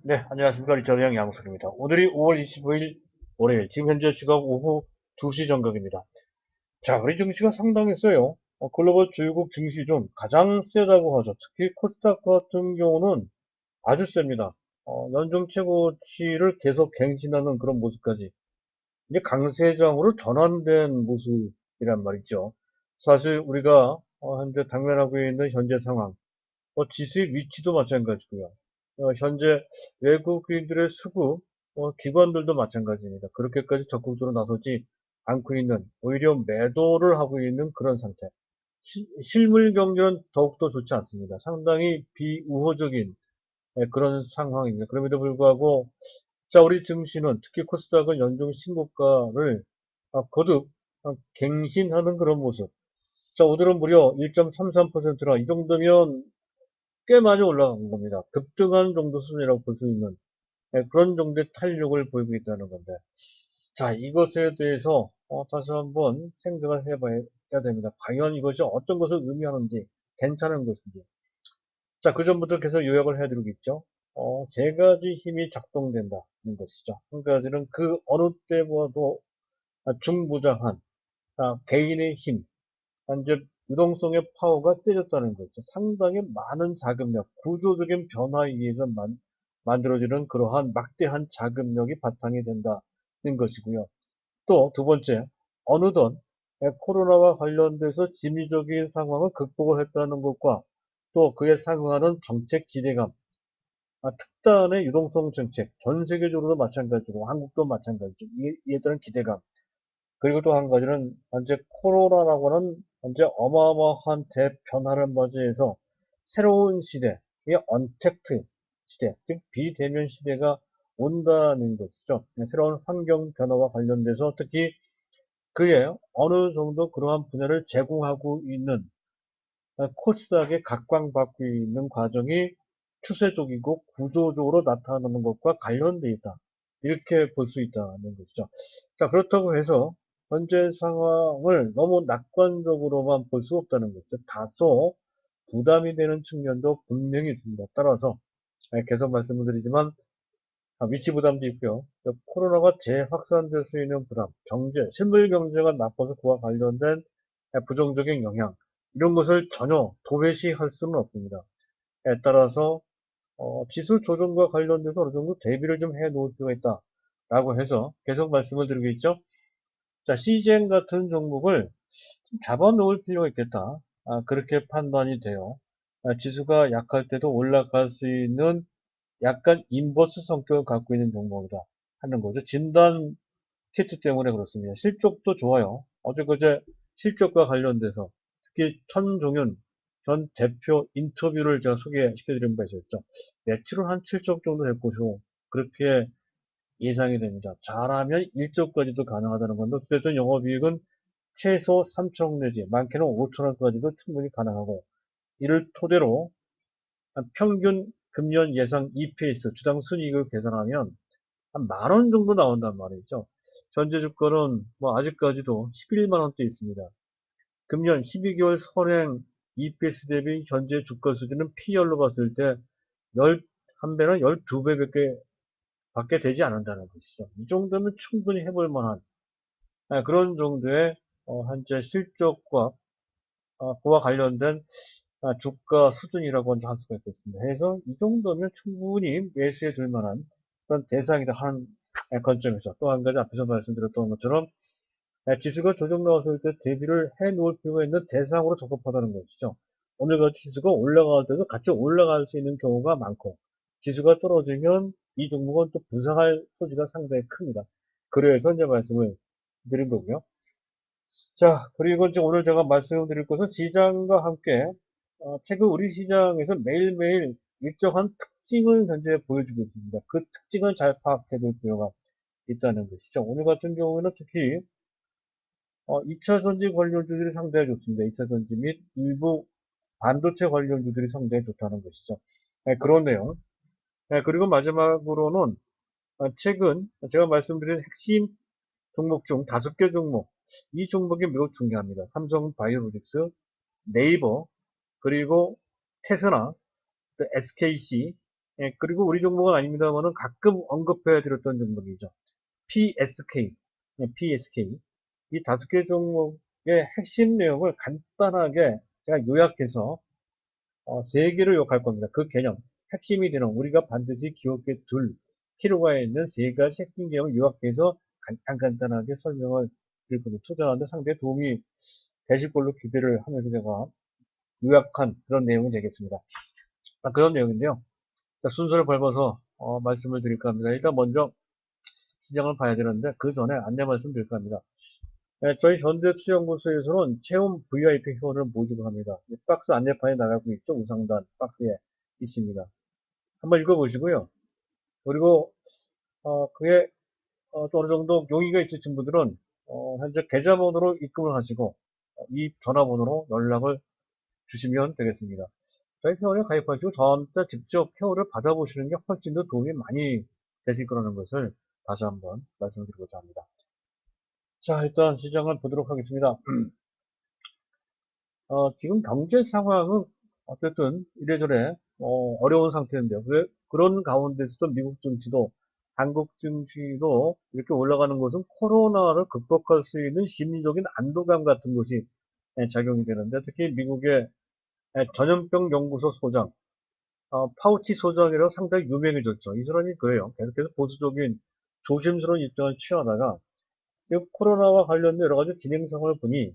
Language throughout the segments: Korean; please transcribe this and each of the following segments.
네, 안녕하십니까. 리차드형 양석입니다. 오늘이 5월 25일 월요일, 지금 현재 시각 오후 2시 정각입니다. 자, 우리 증시가 상당히 세요. 글로벌 주요국 증시 중 가장 세다고 하죠. 특히 코스닥 같은 경우는 아주 셉니다. 연중 최고치를 계속 갱신하는 그런 모습까지 이제 강세장으로 전환된 모습이란 말이죠. 사실 우리가 현재 당면하고 있는 현재 상황, 지수의 위치도 마찬가지고요. 현재 외국인들의 수급, 기관들도 마찬가지입니다. 그렇게까지 적극적으로 나서지 않고 있는, 오히려 매도를 하고 있는 그런 상태. 실물 경제는 더욱더 좋지 않습니다. 상당히 비우호적인 그런 상황입니다. 그럼에도 불구하고, 자, 우리 증시는 특히 코스닥은 연중 신고가를 거듭 갱신하는 그런 모습. 자, 오늘은 무려 1.33%라 이 정도면 꽤 많이 올라간 겁니다. 급등한 정도 수준이라고 볼 수 있는 그런 정도의 탄력을 보이고 있다는 건데, 자, 이것에 대해서 다시 한번 생각을 해봐야 됩니다. 과연 이것이 어떤 것을 의미하는지, 괜찮은 것인지. 자, 그 전부터 계속 요약을 해드리고 있죠. 세 가지 힘이 작동된다는 것이죠. 한 가지는 그 어느 때보다도 중부장한 개인의 힘, 현재 유동성의 파워가 세졌다는 것이죠. 상당히 많은 자금력, 구조적인 변화에 의해서 만들어지는 그러한 막대한 자금력이 바탕이 된다는 것이고요. 또 두 번째, 어느덧 코로나와 관련돼서 심리적인 상황을 극복을 했다는 것과 또 그에 상응하는 정책 기대감, 특단의 유동성 정책, 전 세계적으로도 마찬가지고 한국도 마찬가지죠. 이에 따른 기대감, 그리고 또 한 가지는 현재 코로나라고 하는 현재 어마어마한 대변화를 맞이해서 새로운 시대, 이 언택트 시대, 즉 비대면 시대가 온다는 것이죠. 새로운 환경 변화와 관련돼서 특히 그에 어느 정도 그러한 분야를 제공하고 있는 코스닥에 각광받고 있는 과정이 추세적이고 구조적으로 나타나는 것과 관련되어 있다. 이렇게 볼 수 있다는 것이죠. 자, 그렇다고 해서 현재 상황을 너무 낙관적으로만 볼 수 없다는 것이죠. 다소 부담이 되는 측면도 분명히 있습니다. 따라서 계속 말씀을 드리지만 위치 부담도 있고요. 코로나가 재확산될 수 있는 부담, 경제, 실물 경제가 나빠서 그와 관련된 부정적인 영향, 이런 것을 전혀 도외시할 수는 없습니다. 따라서 지수 조정과 관련돼서 어느 정도 대비를 좀 해 놓을 필요가 있다라고 해서 계속 말씀을 드리고 있죠. 자, CGN 같은 종목을 좀 잡아 놓을 필요가 있겠다. 그렇게 판단이 돼요. 지수가 약할 때도 올라갈 수 있는 약간 인버스 성격을 갖고 있는 종목이다 하는 거죠. 진단 키트 때문에 그렇습니다. 실적도 좋아요. 어제 그제 실적과 관련돼서 특히 천종윤 전 대표 인터뷰를 제가 소개시켜드린 바 있었죠. 매출은 한 7조 정도 될 것이고 그렇게 예상이 됩니다. 잘하면 1조까지도 가능하다는 건데 어쨌든 영업이익은 최소 3천억 내지 많게는 5천억까지도 충분히 가능하고 이를 토대로 평균 금년 예상 EPS 주당 순이익을 계산하면 한 만 원 정도 나온단 말이죠. 현재 주가는 뭐 아직까지도 11만 원대 있습니다. 금년 12개월 선행 EPS 대비 현재 주가 수준은 P열로 봤을 때 1배는 12배밖에 밖에 되지 않는다는 것이죠. 이 정도면 충분히 해볼 만한 그런 정도의 현재 실적과 그와 관련된 주가 수준이라고 할 수가 있겠습니다. 해서 이 정도면 충분히 매수해 줄 만한 그런 대상이다 하는 관점에서 또 한 가지 앞에서 말씀드렸던 것처럼 지수가 조정 나왔을 때 대비를 해 놓을 필요가 있는 대상으로 적합하다는 것이죠. 오늘같이 지수가 올라갈 때도 같이 올라갈 수 있는 경우가 많고 지수가 떨어지면 이 종목은 또 부상할 소지가 상당히 큽니다. 그래서 이제 말씀을 드린 거고요. 자, 그리고 이제 오늘 제가 말씀드릴 것은 시장과 함께 최근 우리 시장에서 매일매일 일정한 특징을 현재 보여주고 있습니다. 그 특징을 잘 파악해 둘 필요가 있다는 것이죠. 오늘 같은 경우에는 특히 2차 전지 관련주들이 상당히 좋습니다. 2차 전지 및 일부 반도체 관련주들이 상당히 좋다는 것이죠. 그런 내용. 그리고 마지막으로는 최근 제가 말씀드린 핵심 종목 중 5개 종목, 이 종목이 매우 중요합니다. 삼성 바이오로직스, 네이버, 그리고 테스나, 또 SKC, 예, 그리고 우리 종목은 아닙니다만은 가끔 언급해 드렸던 종목이죠. PSK, 예, PSK. 이 5개 종목의 핵심 내용을 간단하게 제가 요약해서 3개를 요약할 겁니다. 그 개념, 핵심이 되는 우리가 반드시 기억해 둘 필요가 있는 3가지 핵심 개념을 요약해서 간단하게 설명을 드릴 겁니다. 투자하는데 상당히 도움이 되실 걸로 기대를 하면서 제가 요약한 그런 내용이 되겠습니다. 그런 내용인데요. 순서를 밟아서 말씀을 드릴까 합니다. 일단 먼저 시장을 봐야 되는데 그 전에 안내 말씀 드릴까 합니다. 네, 저희 현대투자연구소에서는 체험 VIP 회원을 모집을 합니다. 박스 안내판에 나가고 있죠. 우상단 박스에 있습니다. 한번 읽어보시고요. 그리고 그게 또 어느 정도 용의가 있으신 분들은 현재 계좌번호로 입금을 하시고 이 전화번호로 연락을 주시면 되겠습니다. 저희 회원에 가입하시고 저한테 직접 회원을 받아보시는 게 훨씬 더 도움이 많이 되실 거라는 것을 다시 한번 말씀드리고자 합니다. 자, 일단 시장을 보도록 하겠습니다. 지금 경제 상황은 어쨌든 이래저래 어려운 상태인데요. 그런 가운데서도 미국 증시도 한국 증시도 이렇게 올라가는 것은 코로나를 극복할 수 있는 심리적인 안도감 같은 것이 작용이 되는데 특히 미국의 전염병 연구소 소장 파우치 소장이라고 상당히 유명해졌죠. 이 사람이 그래요. 계속해서 보수적인 조심스러운 입장을 취하다가 이 코로나와 관련된 여러 가지 진행 상황을 보니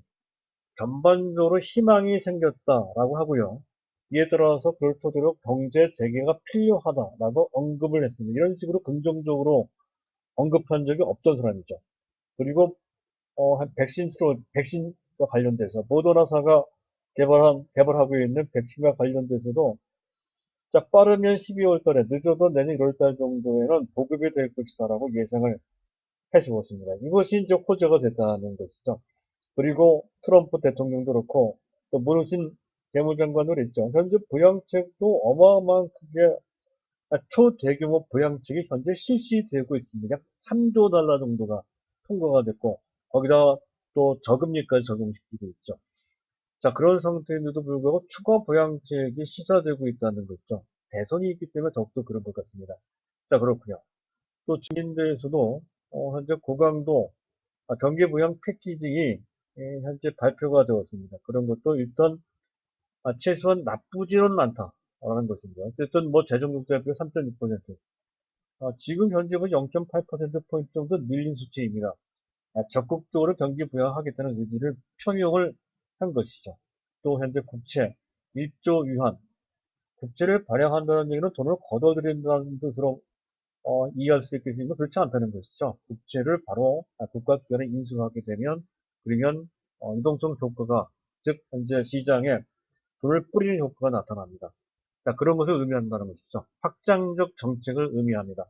전반적으로 희망이 생겼다라고 하고요. 이에 따라서 그럴 토대로 경제 재개가 필요하다라고 언급을 했습니다. 이런 식으로 긍정적으로 언급한 적이 없던 사람이죠. 그리고 백신과 관련돼서 모더나사가 개발하고 있는 백신과 관련돼서도 자, 빠르면 12월 달에 늦어도 내년 1월 달 정도에는 보급이 될 것이다라고 예상을 해주었습니다. 이것이 이제 호재가 됐다는 것이죠. 그리고 트럼프 대통령도 그렇고 또 문우신 재무장관도 그랬죠. 현재 부양책도 어마어마한 크게 초대규모 부양책이 현재 실시되고 있습니다. 약 3조 달러 정도가 통과가 됐고 거기다 또 저금리까지 적용시키고 있죠. 자, 그런 상태인데도 불구하고 추가 부양책이 시사되고 있다는 거죠. 대선이 있기 때문에 더욱더 그런 것 같습니다. 자, 그렇고요. 또 증인대에서도 현재 고강도 경기 부양 패키징이 현재 발표가 되었습니다. 그런 것도 일단 최소한 나쁘지는 않다라는 것입니다. 어쨌든 뭐 재정국제학교 3.6%, 지금 현재 0.8%포인트 정도 밀린 수치입니다. 적극적으로 경기 부양하겠다는 의지를 표명을 한 것이죠. 또 현재 국채 1조 위안, 국채를 발행한다는 얘기는 돈을 걷어들인다는 뜻으로 이해할 수 있겠지만 그렇지 않다는 것이죠. 국채를 바로 국가기관에 인수하게 되면 그러면 유동성 효과가 즉 현재 시장에 돈을 뿌리는 효과가 나타납니다. 자, 그런 것을 의미한다는 것이죠. 확장적 정책을 의미합니다.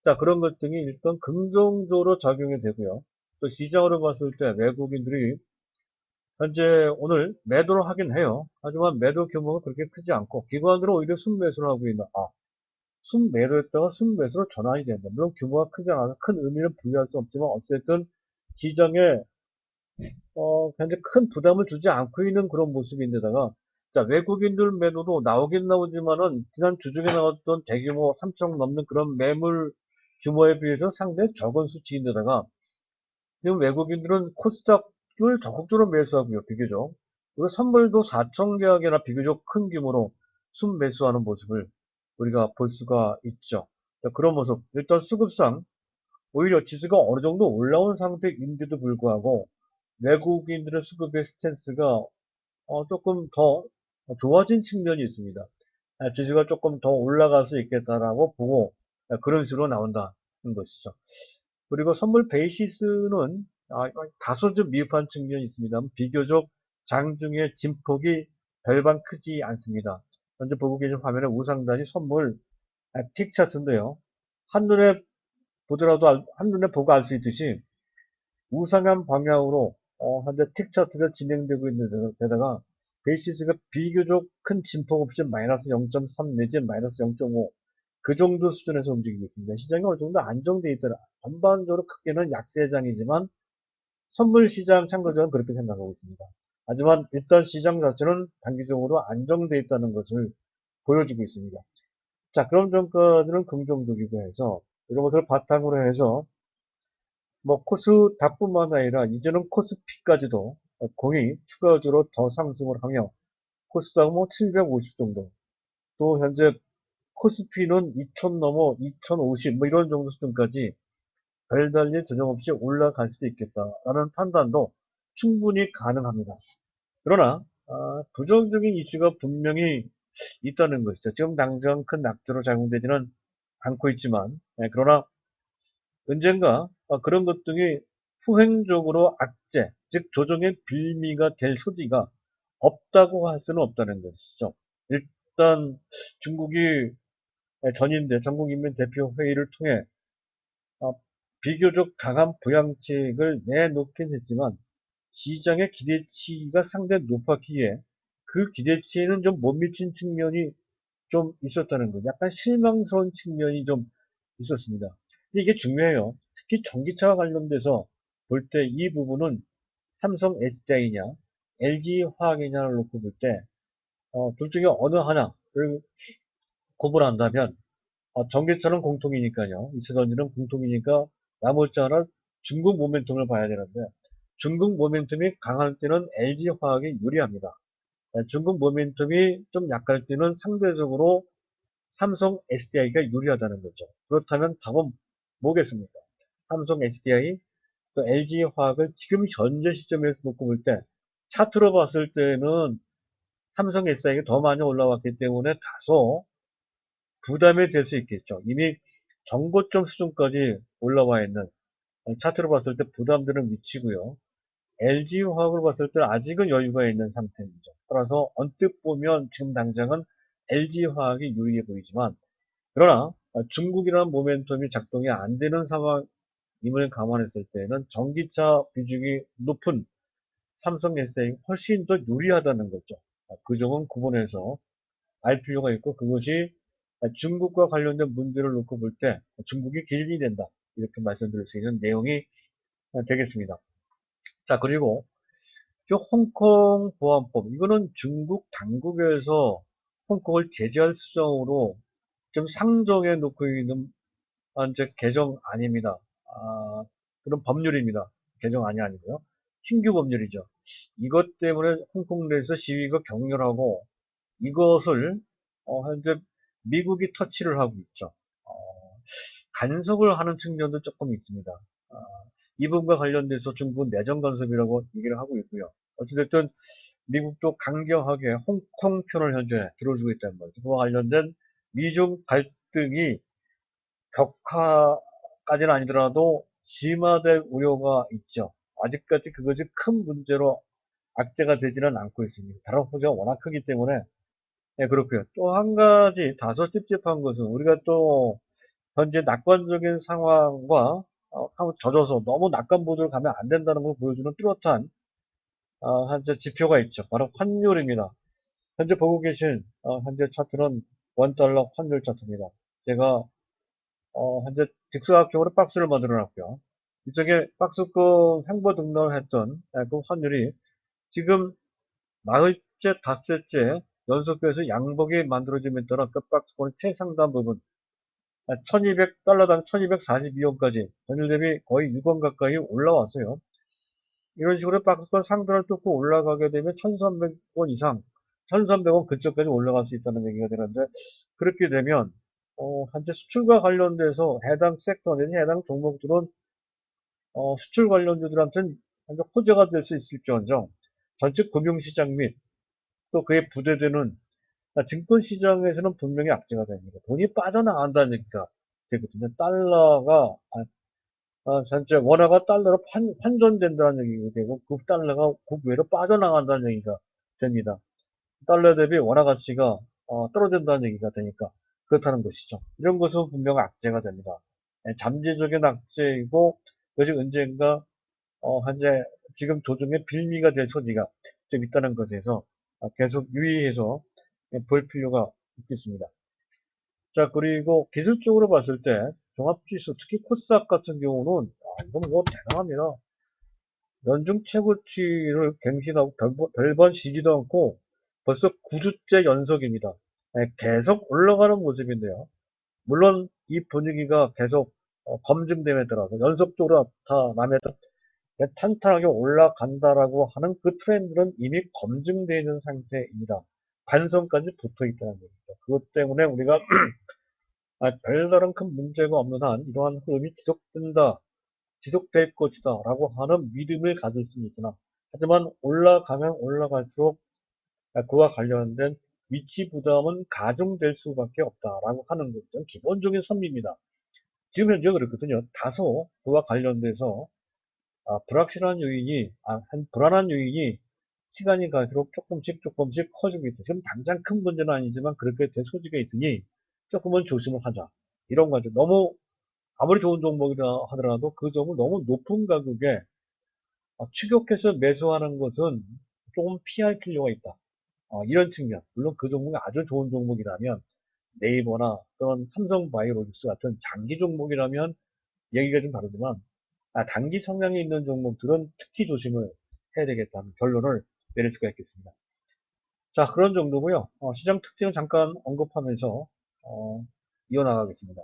자, 그런 것 등이 일단 긍정적으로 작용이 되고요. 또 시장으로 봤을 때 외국인들이 현재 오늘 매도를 하긴 해요. 하지만 매도 규모가 그렇게 크지 않고 기관들은 오히려 순매수를 하고 있는 순매도했다가 순매수로 전환이 된다. 물론 규모가 크지 않아서 큰 의미를 부여할 수 없지만 어쨌든 시장에 현재 큰 부담을 주지 않고 있는 그런 모습인데다가 자, 외국인들 매도도 나오긴 나오지만은 지난 주중에 나왔던 대규모 3천억 넘는 그런 매물 규모에 비해서 상당히 적은 수치인데다가 지금 외국인들은 코스닥을 적극적으로 매수하고요, 비교적. 그리고 선물도 4천 계약이나 비교적 큰 규모로 순매수하는 모습을 우리가 볼 수가 있죠. 자, 그런 모습. 일단 수급상 오히려 지수가 어느 정도 올라온 상태인데도 불구하고 외국인들의 수급의 스탠스가 조금 더 좋아진 측면이 있습니다. 지수가 조금 더 올라갈 수 있겠다라고 보고 그런 식으로 나온다는 것이죠. 그리고 선물 베이시스는 다소 좀 미흡한 측면이 있습니다. 비교적 장중에 진폭이 별반 크지 않습니다. 현재 보고 계신 화면에 우상단이 선물 틱 차트인데요. 한눈에 한눈에 보고 알 수 있듯이 우상한 방향으로 현재 틱 차트가 진행되고 있는 데다가 베이시스가 비교적 큰 진폭 없이 마이너스 0.3 내지 마이너스 0.5 그 정도 수준에서 움직이고 있습니다. 시장이 어느 정도 안정되어 있더라. 전반적으로 크게는 약세장이지만 선물 시장 참가자는 그렇게 생각하고 있습니다. 하지만 일단 시장 자체는 단기적으로 안정되어 있다는 것을 보여주고 있습니다. 자, 그런 점까지는 긍정적이고 해서 이런 것을 바탕으로 해서 뭐 코스닥뿐만 아니라 이제는 코스피까지도 공이 추가적으로 더 상승을 하며 코스닥은 뭐 750 정도, 또 현재 코스피는 2000 넘어 2050 뭐 이런 정도 수준까지 별달리 조정 없이 올라갈 수도 있겠다라는 판단도 충분히 가능합니다. 그러나 부정적인 이슈가 분명히 있다는 것이죠. 지금 당장 큰 낙조로 작용되지는 않고 있지만, 그러나 언젠가 그런 것들이 후행적으로 악재, 즉 조정의 빌미가 될 소지가 없다고 할 수는 없다는 것이죠. 일단 중국이 전인대 전국인민대표회의를 통해 어, 비교적 강한 부양책을 내놓긴 했지만 시장의 기대치가 상당히 높았기에 그 기대치에는 좀 못 미친 측면이 좀 있었다는 거죠. 약간 실망스러운 측면이 좀 있었습니다. 근데 이게 중요해요. 특히 전기차와 관련돼서 볼 때 이 부분은 삼성 SDI냐 LG화학이냐를 놓고 볼 때 둘 중에 어느 하나를 구분한다면 전기차는 공통이니까요. 이차전지는 공통이니까 나머지 하나 중국 모멘텀을 봐야 되는데 중국 모멘텀이 강할 때는 LG화학이 유리합니다. 중국 모멘텀이 좀 약할 때는 상대적으로 삼성 SDI가 유리하다는 거죠. 그렇다면 답은 뭐겠습니까? 삼성 SDI, 또 LG화학을 지금 현재 시점에서 놓고 볼 때 차트로 봤을 때는 삼성 SDI가 더 많이 올라왔기 때문에 다소 부담이 될 수 있겠죠. 이미 정고점 수준까지 올라와 있는 차트로 봤을 때 부담되는 위치고요. LG화학을 봤을 때 아직은 여유가 있는 상태이죠. 따라서 언뜻 보면 지금 당장은 LG화학이 유리해 보이지만 그러나 중국이라는 모멘텀이 작동이 안 되는 상황임을 감안했을 때는 전기차 비중이 높은 삼성 SDI가 훨씬 더 유리하다는 거죠. 그 점은 구분해서 알 필요가 있고 그것이 중국과 관련된 문제를 놓고 볼 때 중국이 기준이 된다. 이렇게 말씀드릴 수 있는 내용이 되겠습니다. 자, 그리고 저 홍콩 보안법, 이거는 중국 당국에서 홍콩을 제재할 수정으로 좀 상정해 놓고 있는 이제 개정 아닙니다. 그런 법률입니다. 개정안이 아니고요. 신규 법률이죠. 이것 때문에 홍콩 내에서 시위가 격렬하고 이것을 현재 미국이 터치를 하고 있죠. 어, 간섭을 하는 측면도 조금 있습니다. 이 부분과 관련돼서 중국은 내정 간섭이라고 얘기를 하고 있고요. 어찌됐든 미국도 강경하게 홍콩 편을 현재 들어주고 있다는 거죠. 그와 관련된 미중 갈등이 격화까지는 아니더라도 심화될 우려가 있죠. 아직까지 그것이 큰 문제로 악재가 되지는 않고 있습니다. 다른 호재가 워낙 크기 때문에 그렇고요. 또 한 가지 다소 찝찝한 것은 우리가 또 현재 낙관적인 상황과 한번 젖어서 너무 낙관 보도를 가면 안 된다는 걸 보여주는 뚜렷한 현재 지표가 있죠. 바로 환율입니다. 현재 보고 계신 현재 차트는 원달러 환율 차트입니다. 제가 현재 직사각형으로 박스를 만들어 놨고요. 이쪽에 박스권 횡보 등록을 했던 그 환율이 지금 나흘째, 닷새째 연속해서 양봉이 만들어짐에 따라 그 박스권의 최상단 부분 1200달러당 1242원까지 전일 대비 거의 6원 가까이 올라왔어요. 이런 식으로 박스권 상단을 뚫고 올라가게 되면 1300원 이상, 1300원 근처까지 올라갈 수 있다는 얘기가 되는데 그렇게 되면 현재 수출과 관련돼서 해당 섹터 내지 해당 종목들은 수출 관련주들한테는 현재 호재가 될 수 있을지언정 전체 금융시장 및 또 그에 부대되는 증권시장에서는 분명히 악재가 됩니다. 돈이 빠져나간다는 얘기가 되거든요. 달러가 전체 원화가 달러로 환전된다는 얘기가 되고 그 달러가 국외로 빠져나간다는 얘기가 됩니다. 달러 대비 원화 가치가 떨어진다는 얘기가 되니까 그렇다는 것이죠. 이런 것은 분명 악재가 됩니다. 잠재적인 악재이고 그것이 언젠가 현재 지금 조정의 빌미가 될 소지가 좀 있다는 것에서 계속 유의해서 볼 필요가 있겠습니다. 자, 그리고 기술적으로 봤을 때 종합지수, 특히 코스닥 같은 경우는 이건 뭐 대단합니다. 연중 최고치를 갱신하고 별번 쉬지도 않고 벌써 9주째 연속입니다. 계속 올라가는 모습인데요. 물론 이 분위기가 계속 검증됨에 따라서 연속적으로 나타남에 따라 탄탄하게 올라간다라고 하는 그 트렌드는 이미 검증되어 있는 상태입니다. 관성까지 붙어 있다는 얘기죠. 그것 때문에 우리가 별다른 큰 문제가 없는 한 이러한 흐름이 지속될 것이다 라고 하는 믿음을 가질 수는 있으나, 하지만 올라가면 올라갈수록 그와 관련된 위치 부담은 가중될 수밖에 없다라고 하는 것은 기본적인 선비입니다. 지금 현재 그렇거든요. 다소 그와 관련돼서 불확실한 요인이, 불안한 요인이 시간이 갈수록 조금씩 커지고 있다. 지금 당장 큰 문제는 아니지만 그렇게 될 소지가 있으니 조금은 조심을 하자. 이런 거죠. 너무 아무리 좋은 종목이라 하더라도 그 종을 너무 높은 가격에 추격해서 매수하는 것은 조금 피할 필요가 있다. 이런 측면. 물론 그 종목이 아주 좋은 종목이라면, 네이버나 또는 삼성바이오로직스 같은 장기 종목이라면 얘기가 좀 다르지만, 단기 성향이 있는 종목들은 특히 조심을 해야 되겠다는 결론을 내릴 수가 있겠습니다. 자, 그런 정도고요. 시장 특징을 잠깐 언급하면서 이어나가겠습니다.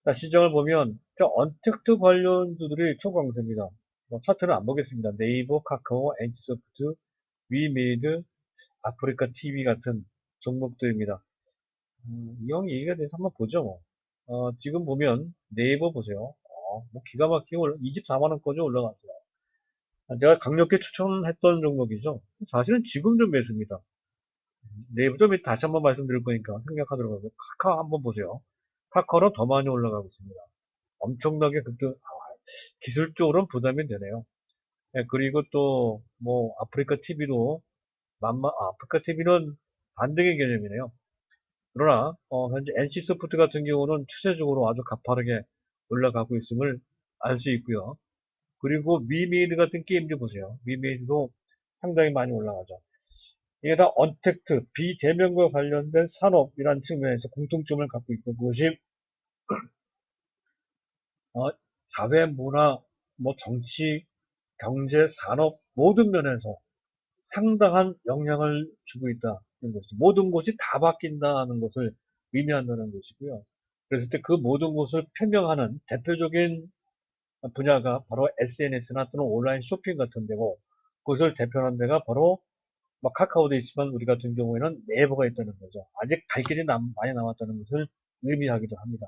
자, 시장을 보면 언택트 관련주들이 초강세입니다. 차트는 안 보겠습니다. 네이버, 카카오, NC소프트, 위메이드, 아프리카 TV 같은 종목들입니다. 이형 얘기가 돼서 한번 보죠. 지금 보면 네이버 보세요. 뭐 기가 막히게 24만원까지 올라갔어요. 내가 강력히 추천했던 종목이죠. 사실은 지금 좀 매수입니다. 네이버 좀 이따 다시 한번 말씀드릴 거니까 생략하도록 하고, 카카오 한번 보세요. 카카오는 더 많이 올라가고 있습니다. 엄청나게 기술적으로는 부담이 되네요. 그리고 또 뭐 아프리카 TV도 아프리카 TV는 반등의 개념이네요. 그러나 현재 NC소프트 같은 경우는 추세적으로 아주 가파르게 올라가고 있음을 알 수 있고요. 그리고 미메이드 같은 게임도 보세요. 미메이드도 상당히 많이 올라가죠. 이게 다 언택트, 비대면과 관련된 산업이라는 측면에서 공통점을 갖고 있고, 그것이 사회, 문화, 뭐 정치, 경제, 산업 모든 면에서 상당한 영향을 주고 있다는 것이, 모든 것이 다 바뀐다는 것을 의미한다는 것이고요. 그랬을 때 그 모든 것을 표명하는 대표적인 분야가 바로 SNS나 또는 온라인 쇼핑 같은 데고, 그것을 대표하는 데가 바로 카카오도 있지만 우리 같은 경우에는 네이버가 있다는 거죠. 아직 갈 길이 많이 남았다는 것을 의미하기도 합니다.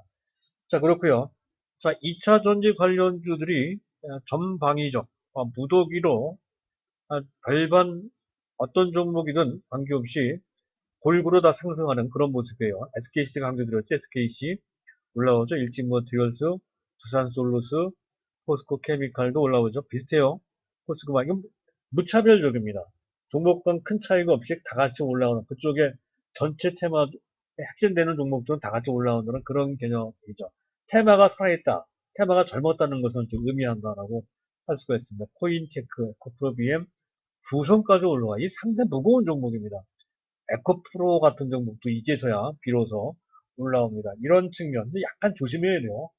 자, 그렇고요. 자, 2차 전지 관련주들이 전방위적, 무더기로 별반 어떤 종목이든 관계없이 골고루 다 상승하는 그런 모습이에요. SKC가 강조드렸죠. SKC 올라오죠. 일진모티얼스, 두산솔루스, 포스코 케미칼도 올라오죠. 비슷해요. 포스코가 이건 무차별적입니다. 종목 간 큰 차이가 없이 다 같이 올라오는, 그쪽에 전체 테마 핵심되는 종목들은 다 같이 올라오는 그런 개념이죠. 테마가 살아있다, 테마가 젊었다는 것은 좀 의미한다라고 할 수가 있습니다. 코인테크, 에코프로비엠, 부선까지 올라와. 이 상당히 무거운 종목입니다. 에코프로 같은 종목도 이제서야 비로소 올라옵니다. 이런 측면, 약간 조심해야 돼요.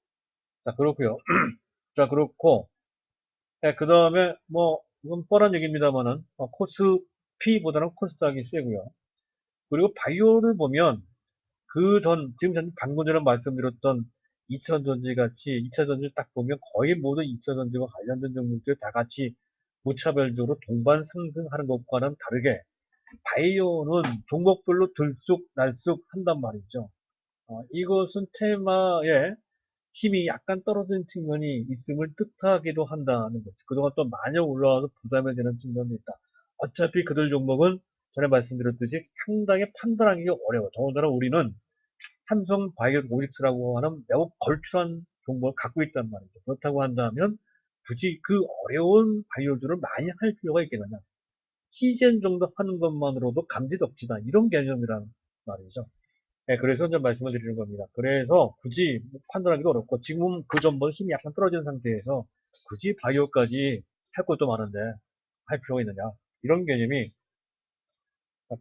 자, 그렇고요. 자, 그렇고, 그 다음에, 이건 뻔한 얘기입니다만은, 코스피보다는 코스닥이 세고요. 그리고 바이오를 보면, 지금 방금 전에 말씀드렸던 2차전지 같이, 2차전지를 딱 보면 거의 모든 2차전지와 관련된 종목들 다 같이 무차별적으로 동반 상승하는 것과는 다르게, 바이오는 종목별로 들쑥날쑥 한단 말이죠. 이것은 테마에 힘이 약간 떨어진 측면이 있음을 뜻하기도 한다는 거죠. 그동안 또 많이 올라와서 부담이 되는 측면이 있다. 어차피 그들 종목은 전에 말씀드렸듯이 상당히 판단하기가 어려워. 더군다나 우리는 삼성 바이오로직스라고 하는 매우 걸출한 종목을 갖고 있단 말이죠. 그렇다고 한다면 굳이 그 어려운 바이오주를 많이 할 필요가 있겠느냐. 시즌 정도 하는 것만으로도 감지덕지다. 이런 개념이란 말이죠. 네, 그래서 좀 말씀을 드리는 겁니다. 그래서 굳이 판단하기도 어렵고, 지금 그 전보다 힘이 약간 떨어진 상태에서 굳이 바이오까지 할 것도 많은데 할 필요가 있느냐. 이런 개념이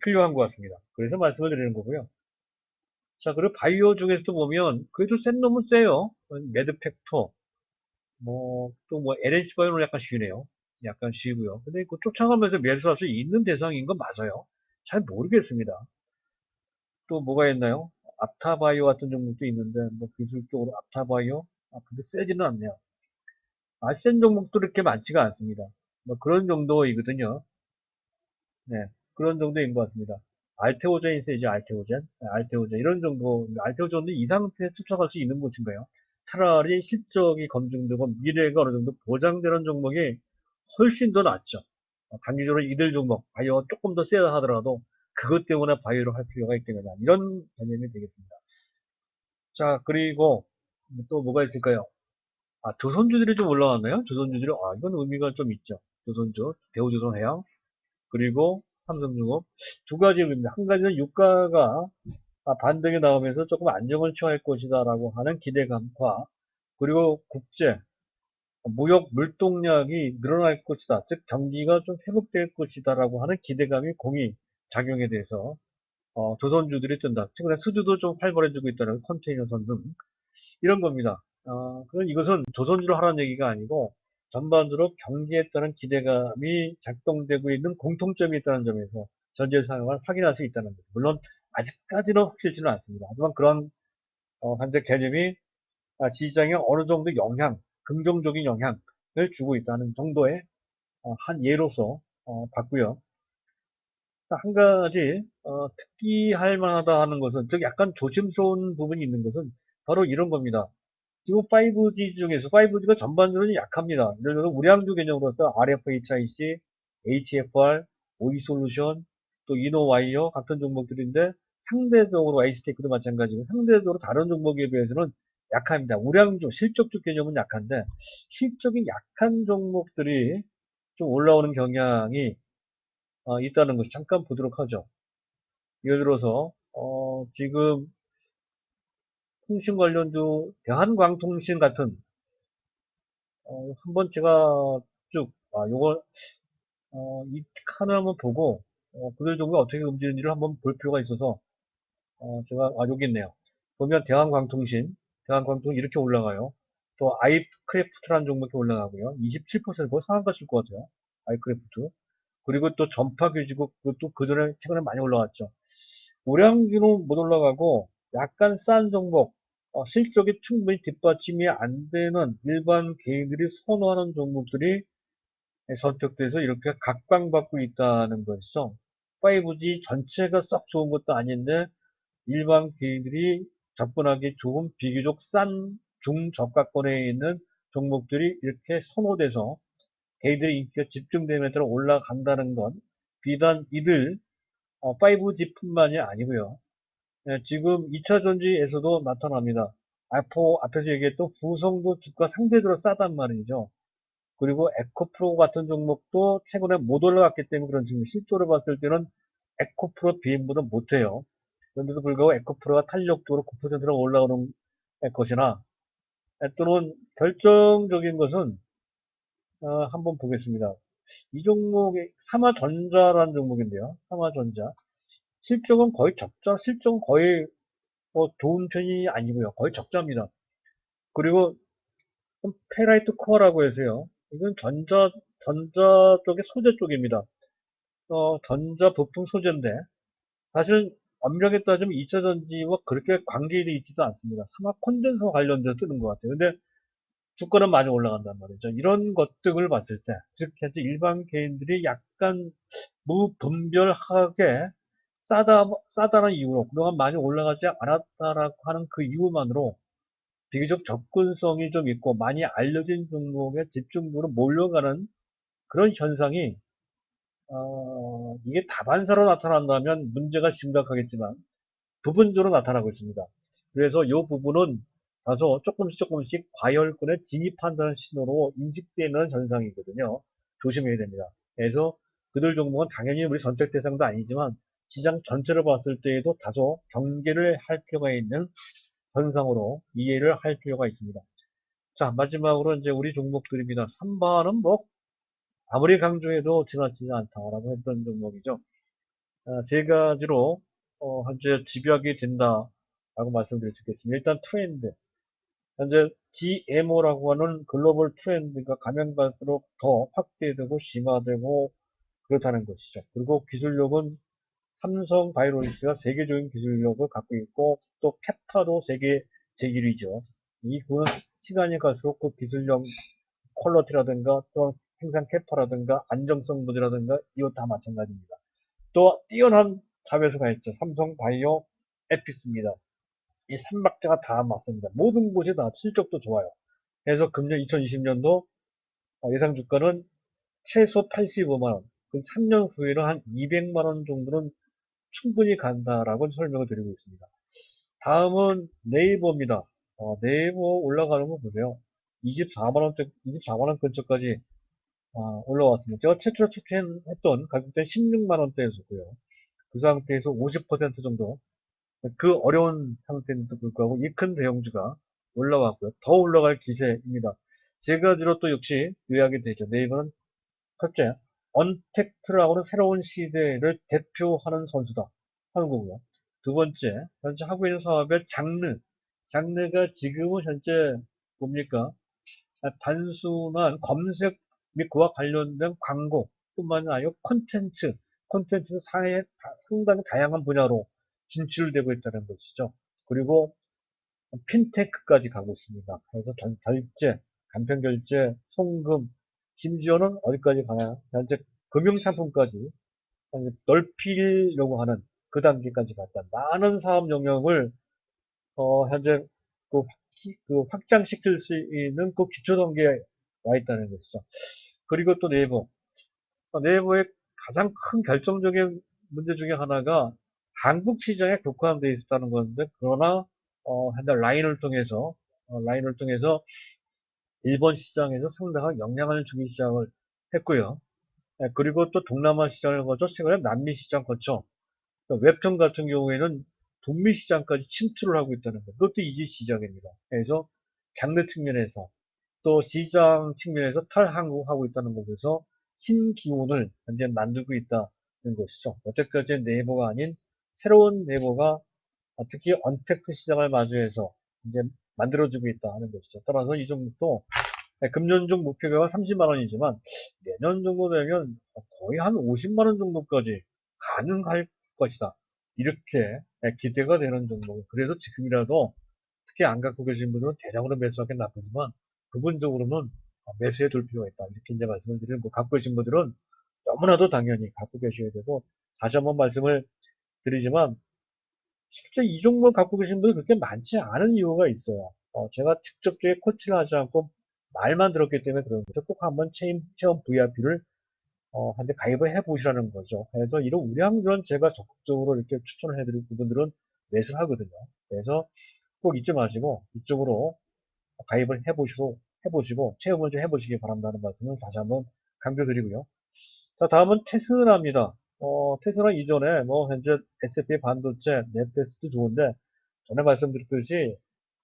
필요한 것 같습니다. 그래서 말씀을 드리는 거고요. 자, 그리고 바이오 중에서도 보면 그래도 센 놈은 세요. 매드팩토, LNC 바이오는 약간 쉬네요. 약간 쉬고요. 근데 그 쫓아가면서 매수할 수 있는 대상인 건 맞아요. 잘 모르겠습니다. 또 뭐가 있나요? 앞타바이오 같은 종목도 있는데, 뭐 기술적으로 앞타바이오? 근데 세지는 않네요. 센 종목도 그렇게 많지가 않습니다. 뭐 그런 정도이거든요. 네, 그런 정도인 것 같습니다. 알테오젠이 세죠, 알테오젠. 네, 알테오젠. 이런 정도, 알테오젠도 이 상태에 쫓아갈 수 있는 곳인가요? 차라리 실적이 검증되고 미래가 어느 정도 보장되는 종목이 훨씬 더 낫죠. 단기적으로 이들 종목, 바이오가 조금 더 세다 하더라도 그것 때문에 바이오를 할 필요가 있겠느냐. 이런 개념이 되겠습니다. 자, 그리고 또 뭐가 있을까요? 조선주들이 좀 올라왔나요? 조선주들이, 이건 의미가 좀 있죠. 조선주, 대우조선해양, 그리고 삼성중업. 두 가지 의미입니다. 한 가지는 유가가 반등이 나오면서 조금 안정을 취할 것이다라고 하는 기대감과, 그리고 국제, 무역 물동량이 늘어날 것이다. 즉, 경기가 좀 회복될 것이다라고 하는 기대감이 공히 작용에 대해서, 조선주들이 뜬다. 최근에 수주도 좀 활발해지고 있다는 컨테이너선 등, 이런 겁니다. 그건 이것은 조선주를 하라는 얘기가 아니고 전반적으로 경기에 따른 기대감이 작동되고 있는 공통점이 있다는 점에서 전제 상황을 확인할 수 있다는 거죠. 물론 아직까지는 확실치는 않습니다. 하지만 그런 현재 개념이 시장에 어느 정도 영향, 긍정적인 영향을 주고 있다는 정도의 한 예로서 봤고요. 한 가지 특기할 만하다 하는 것은, 즉 약간 조심스러운 부분이 있는 것은 바로 이런 겁니다. 지금 5G 중에서 5G가 전반적으로 약합니다. 예를 들어 우량주 개념으로서 RFHIC, HFR, OE솔루션, 또 이노와이어 같은 종목들인데 상대적으로 HTEC도 마찬가지고 상대적으로 다른 종목에 비해서는 약합니다. 우량주, 실적주 개념은 약한데 실적이 약한 종목들이 좀 올라오는 경향이 있다는 것을 잠깐 보도록 하죠. 예를 들어서 지금 통신 관련주 대한광통신 같은 한번 제가 쭉, 요걸, 이 칸을 한번 보고, 그들 종류가 어떻게 움직이는지를 한번 볼 필요가 있어서, 제가, 여기 있네요. 보면 대한광통 이렇게 올라가요. 또, 아이크래프트라는 종목이 올라가고요. 27% 거의 상한가 칠 것 같아요. 아이크래프트. 그리고 또 전파규지국, 그것도 그전에, 최근에 많이 올라갔죠. 우량주는 못 올라가고, 약간 싼 종목, 실적이 충분히 뒷받침이 안 되는 일반 개인들이 선호하는 종목들이 선택돼서 이렇게 각광받고 있다는 것이죠. 5G 전체가 썩 좋은 것도 아닌데 일반 개인들이 접근하기 좋은 비교적 싼 중저가권에 있는 종목들이 이렇게 선호돼서 개인들의 인기가 집중됨에 따라 올라간다는 건 비단 이들 5G뿐만이 아니고요. 지금 2차 전지에서도 나타납니다. 앞에서 얘기했던 후성도 주가 상대적으로 싸단 말이죠. 그리고 에코프로 같은 종목도 최근에 못 올라갔기 때문에 그런 지금 실조를 봤을 때는 에코프로 비행보다 못해요. 그런데도 불구하고 에코프로가 탄력적으로 9%로 올라오는 것이나 또는 결정적인 것은 한번 보겠습니다. 이 종목이 삼화전자라는 종목인데요. 삼화전자 실적은 거의 적자, 실적은 거의 좋은 편이 아니고요. 거의 적자입니다. 그리고 페라이트 코어라고 해서요. 이건 전자 쪽의 소재 쪽입니다. 전자 부품 소재인데, 사실 엄밀하게 따지면 2차 전지와 그렇게 관계되어 있지도 않습니다. 산업 콘덴서 관련돼서 뜨는 것 같아요. 근데 주가는 많이 올라간단 말이죠. 이런 것들을 봤을 때, 즉, 현재 일반 개인들이 약간 무분별하게 싸다는 이유로 그동안 많이 올라가지 않았다라고 하는 그 이유만으로 비교적 접근성이 좀 있고 많이 알려진 종목에 집중적으로 몰려가는 그런 현상이 이게 다반사로 나타난다면 문제가 심각하겠지만 부분적으로 나타나고 있습니다. 그래서 이 부분은 다소 조금씩 과열권에 진입한다는 신호로 인식되는 현상이거든요. 조심해야 됩니다. 그래서 그들 종목은 당연히 우리 선택 대상도 아니지만 시장 전체를 봤을 때에도 다소 경계를 할 필요가 있는 현상으로 이해를 할 필요가 있습니다. 자, 마지막으로 이제 우리 종목들입니다. 3번은 뭐 아무리 강조해도 지나치지 않다라고 했던 종목이죠. 세 가지로 현재 집약이 된다라고 말씀드릴 수 있겠습니다. 일단 트렌드. 현재 GMO라고 하는 글로벌 트렌드가 가면 갈수록 더 확대되고 심화되고 그렇다는 것이죠. 그리고 기술력은 삼성 바이오로직스가 세계적인 기술력을 갖고 있고 또 캡타도 세계 제1위죠. 그건 시간이 갈수록 그 기술력 퀄러티라든가 또 생산 캐파라든가 안정성 문제라든가 이거 다 마찬가지입니다. 또 뛰어난 자회사가 있죠. 삼성 바이오 에피스입니다. 이 삼박자가 다 맞습니다. 모든 곳이 다 실적도 좋아요. 그래서 금년 2020년도 예상 주가는 최소 85만원, 그 3년 후에는 한 200만원 정도는 충분히 간다라고 설명을 드리고 있습니다. 다음은 네이버입니다. 네이버 올라가는 거 보세요. 24만원대, 24만원 근처까지 올라왔습니다. 제가 최초로 추천했던 가격대는 16만원대였었고요. 그 상태에서 50% 정도, 그 어려운 상태인데도 불구하고 이 큰 대형주가 올라왔고요. 더 올라갈 기세입니다. 세 가지로 또 역시 요약이 되죠. 네이버는 첫째, 언택트라고는 새로운 시대를 대표하는 선수다 하는 거고요. 두 번째, 현재 하고 있는 사업의 장르가 지금은 현재 뭡니까? 단순한 검색 및 그와 관련된 광고뿐만 아니라 콘텐츠 사회의 상당히 다양한 분야로 진출되고 있다는 것이죠. 그리고 핀테크까지 가고 있습니다. 그래서 결제, 간편결제, 송금, 심지어는 어디까지 가나요? 현재 금융상품까지 넓히려고 하는 그 단계까지 갔다. 많은 사업 영역을 현재 그 확장시킬 수 있는 그 기초 단계에 와 있다는 것이죠. 그리고 또 네이버의 가장 큰 결정적인 문제 중에 하나가 한국 시장에 국한되어 있었다는 건데, 그러나 현재 라인을 통해서 일본 시장에서 상당한 영향을 주기 시작을 했고요. 그리고 또 동남아 시장을 거쳐 최근에 남미 시장 거쳐 웹툰 같은 경우에는 북미 시장까지 침투를 하고 있다는 것. 그것도 이제 시작입니다. 그래서 장르 측면에서 또 시장 측면에서 탈한국하고 있다는 것에서 신기온을 현재 만들고 있다는 것이죠. 여태까지 네이버가 아닌 새로운 네이버가 특히 언택트 시장을 마주해서 이제 만들어지고 있다 하는 것이죠. 따라서 이 종목도 금년중 목표가가 30만 원이지만 내년 정도 되면 거의 한 50만 원 정도까지 가능할 것이다. 이렇게 기대가 되는 종목. 그래서 지금이라도 특히 안 갖고 계신 분들은 대량으로 매수하기는 나쁘지만 부분적으로는 매수해 둘 필요가 있다. 이렇게 이제 말씀을 드리는 거. 갖고 계신 분들은 너무나도 당연히 갖고 계셔야 되고, 다시 한번 말씀을 드리지만 실제 이 종목을 갖고 계신 분이 그렇게 많지 않은 이유가 있어요. 제가 직접적인 코치를 하지 않고 말만 들었기 때문에 그런 거죠. 꼭 한번 체험 VIP를 한테 가입을 해 보시라는 거죠. 그래서 이런 우량주는 제가 적극적으로 이렇게 추천을 해드릴 부분들은 매수를 하거든요. 그래서 꼭 잊지 마시고 이쪽으로 가입을 해보시고 체험을 좀 해보시기 바란다는 말씀을 다시 한번 강조드리고요. 자, 다음은 테스라입니다. 테스라 이전에 뭐 현재 S&P 반도체, 넷베스트 좋은데 전에 말씀드렸듯이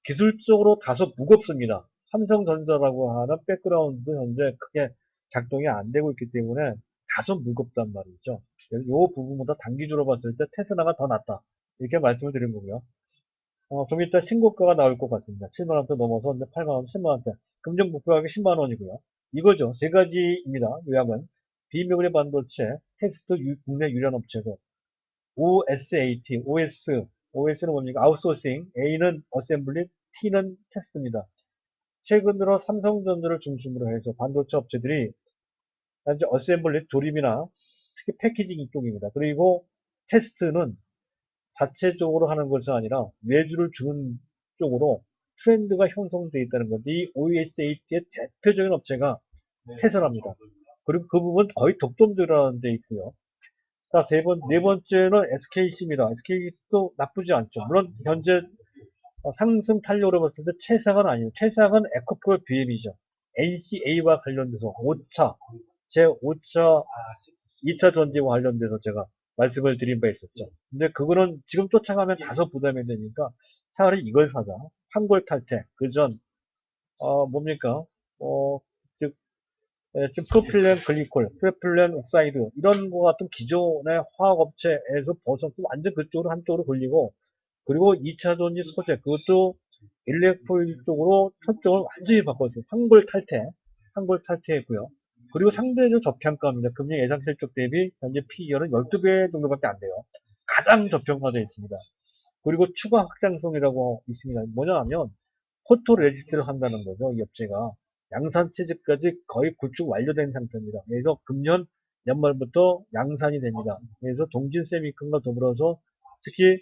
기술적으로 다소 무겁습니다. 삼성전자라고 하는 백그라운드도 현재 크게 작동이 안 되고 있기 때문에 다소 무겁단 말이죠. 이 부분보다 단기적으로 봤을 때 테스라가 더 낫다. 이렇게 말씀을 드린 거고요. 좀 이따 신고가가 나올 것 같습니다. 7만원대 넘어서 8만원, 10만원대. 금정 목표가격이 10만원이고요. 이거죠. 세 가지입니다. 요약은. 비메모리 반도체, 테스트 국내 유련 업체고, OS는 뭡니까? 아웃소싱, A는 어셈블리, T는 테스트입니다. 최근 들어 삼성전자를 중심으로 해서 반도체 업체들이 현재 어셈블리, 조립이나 특히 패키징 이쪽입니다. 그리고 테스트는 자체적으로 하는 것이 아니라 외주를 주는 쪽으로 트렌드가 형성되어 있다는 건데, 이 OSAT의 대표적인 업체가 테슬라입니다. 그리고 그 부분 거의 독점적이라는 데 있고요. 자, 네 번째는 SKC입니다. SKC도 나쁘지 않죠. 물론 현재 상승 탄력으로 봤을 때 최상은 아니에요. 최상은 에코프로 BM이죠. NCA와 관련돼서 5차, 제 5차 2차 전지와 관련돼서 제가 말씀을 드린 바 있었죠. 근데 그거는 지금 쫓아가면 다소 부담이 되니까 차라리 이걸 사자. 환골 탈퇴. 그전 뭡니까? 즉 프로필렌 글리콜, 프로필렌 옥사이드 이런 거 같은 기존의 화학업체에서 벗었고 완전 그쪽으로 한쪽으로 돌리고, 그리고 2차 전지 소재 그것도 일렉트로닉 쪽으로 설정을 완전히 바꿨어요. 환골 탈퇴했고요. 그리고 상대적 저평가입니다. 금융 예상 실적 대비 현재 PER은 12배 정도밖에 안 돼요. 가장 저평가되어 있습니다. 그리고 추가 확장성이라고 있습니다. 뭐냐 하면 포토 레지스트를 한다는 거죠. 이 업체가 양산 체제까지 거의 구축 완료된 상태입니다. 그래서 금년 연말부터 양산이 됩니다. 그래서 동진 세미콘과 더불어서 특히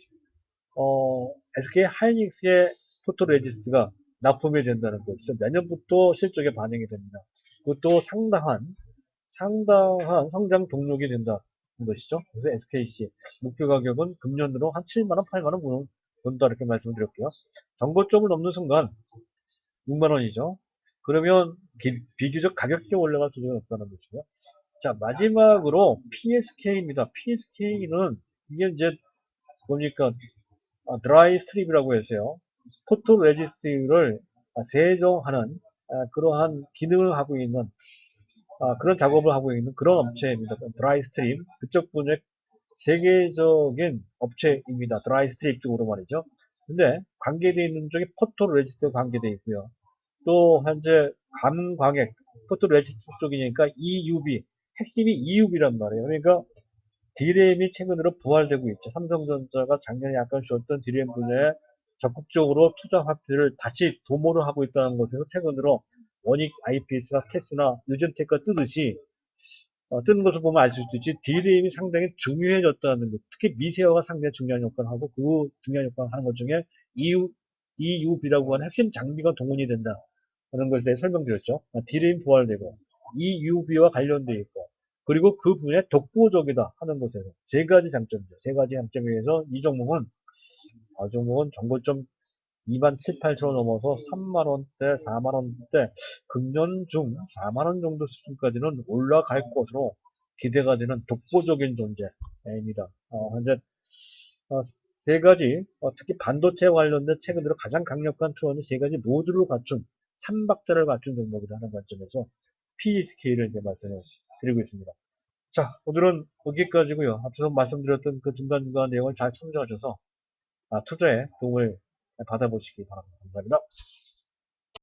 SK 하이닉스의 포토 레지스트가 납품이 된다는 것이죠. 내년부터 실적에 반영이 됩니다. 그것도 상당한 성장 동력이 된다는 것이죠. 그래서 SKC 목표 가격은 금년으로 한 7만원, 8만원 본다 이렇게 말씀드릴게요. 정고점을 넘는 순간 6만원이죠. 그러면 비교적 가격대 올라갈 수준이 없다는 것이고요. 자, 마지막으로 PSK입니다. PSK는 이게 이제 뭡니까? 드라이 스트립이라고 해서요. 포토 레지스트를 세정하는 그러한 기능을 하고 있는 그런 작업을 하고 있는 그런 업체입니다. 드라이 스트립 그쪽 분야의 세계적인 업체입니다. 드라이 스트립 쪽으로 말이죠. 근데 관계되어 있는 쪽에 포토 레지스트 관계되어 있고요. 또 현재 감광액 포토 레지스트 쪽이니까 EUV 핵심이 EUV란 말이에요. 그러니까 D램이 최근으로 부활되고 있죠. 삼성전자가 작년에 약간 쉬었던 D램 분야에 적극적으로 투자 확대를 다시 도모를 하고 있다는 것에서 최근으로 원익 IPS나 캐스나 유전텍가 뜨듯이 뜨는 것을 보면 알 수 있듯이 D램이 상당히 중요해졌다는 것. 특히 미세화가 상당히 중요한 역할을 하고 그 중요한 역할을 하는 것 중에 EUV라고 하는 핵심 장비가 동원이 된다. 하는 것에 대해 설명드렸죠. D램 부활되고 EUV와 관련되어 있고 그리고 그 분야에 독보적이다 하는 것에서 세 가지 장점이죠. 세 가지 장점에 의해서 이 종목은 정고점 2만 7, 8천원 넘어서 3만원대, 4만원대 금년 중 4만원 정도 수준까지는 올라갈 것으로 기대가 되는 독보적인 존재입니다. 현재 세 가지 특히 반도체 관련된 최근 들어 가장 강력한 트렌드 세 가지 모듈을 갖춘 3박자를 갖춘 종목이라 하는 관점에서 PESK를 이제 말씀을 드리고 있습니다. 자, 오늘은 여기까지고요. 앞서서 말씀드렸던 그 중간중간 내용을 잘 참조하셔서 투자에 도움을 받아보시기 바랍니다. 감사합니다.